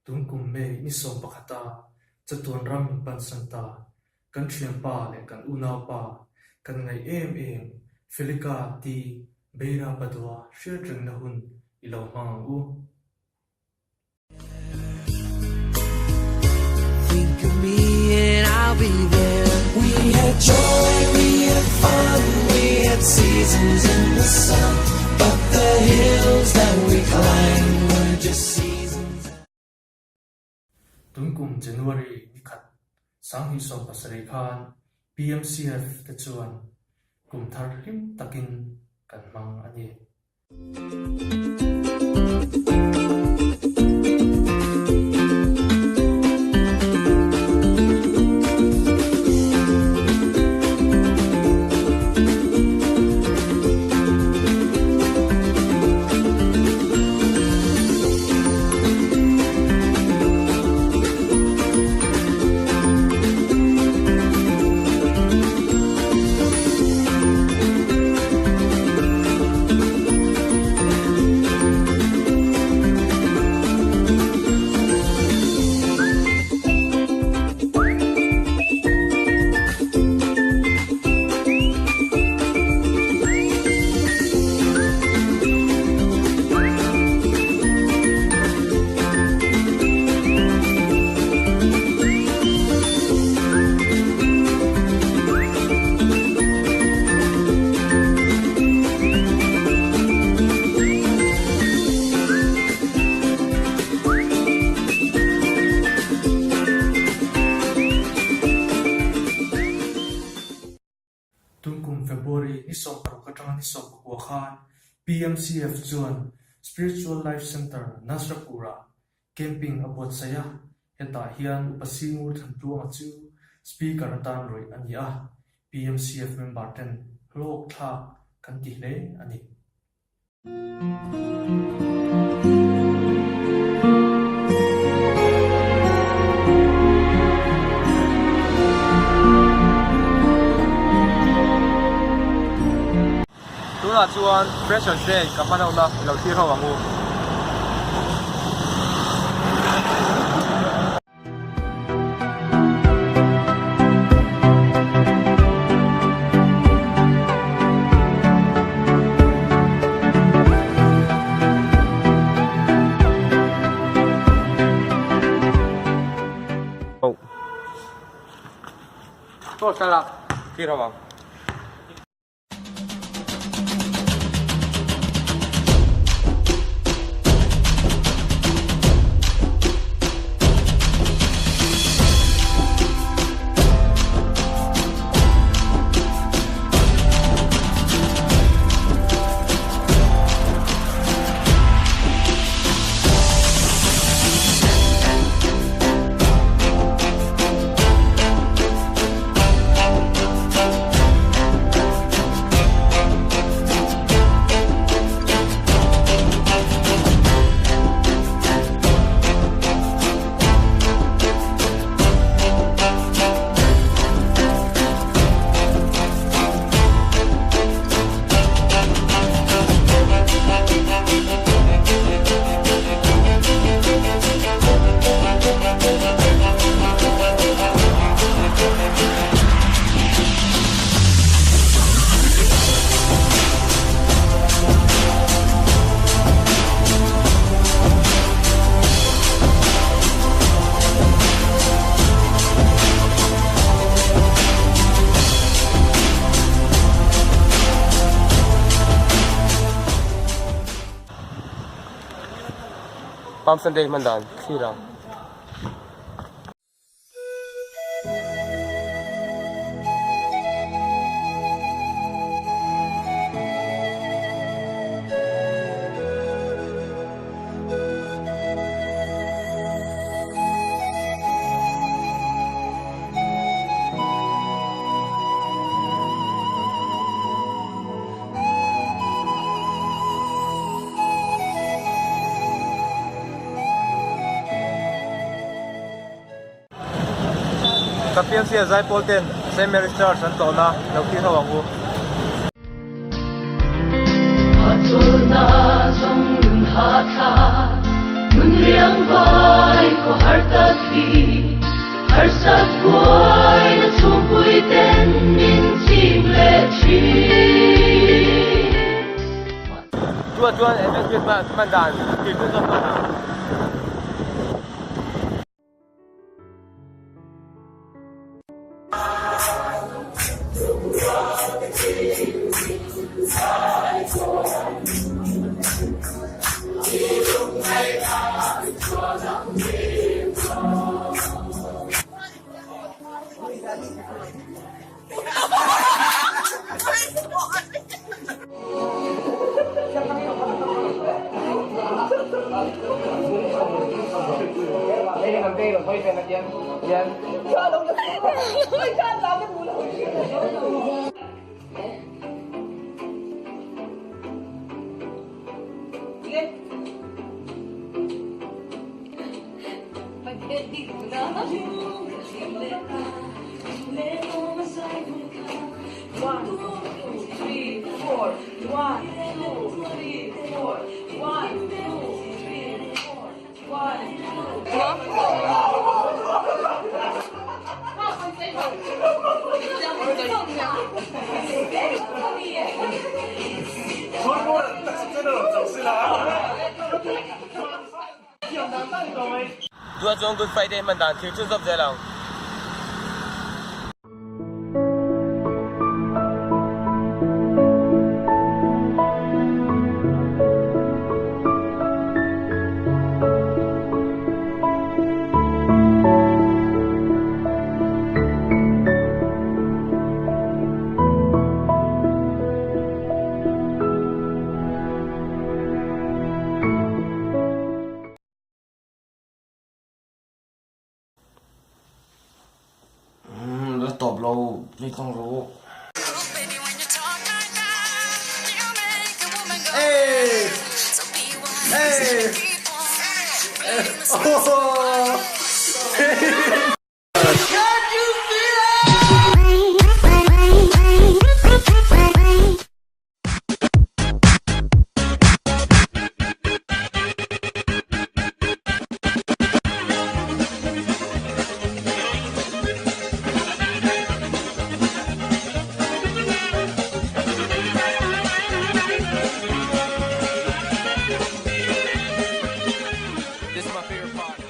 Tung kum me ni som pakata chatuan ram pan santa kan thiam pa le kan unaw pa kan ngai em filika ti beira padwa shir tring na hun ilo hang u Think of me and I'll be there. We had joy, we had fun, we had seasons in the sun, but the hills that we climbed were just seasons. Tung kum January ni khat sang hi som pasari khan PMCF te chuan kum thar him takin kan mang ani February ni som katang ni som ko khan PMCF chuan Spiritual Life Center Nasrapura camping abot saya heta hian upasimu thantu achu speaker tan roi ania PMCF member ten lok tha kan ti hle ani Tuna chuan pressure day kapanaw na lo tiro wangu oh to sala tiro wang Palm Sunday mandan sira Kapian siya Zai Polten, St. Mary's Church, Antona, Naukira Wangu. Atuna zong lung ha tha, mun riang vai khi har sat quay na chung vui tên min chim lệ chi Chuan em đang tuyệt man đàn thì cũng rất là Chuan Good Friday man đàn thì chưa dập dễ lòng.แล้วตอบเราไม่ต้องรู้ This is my favorite part.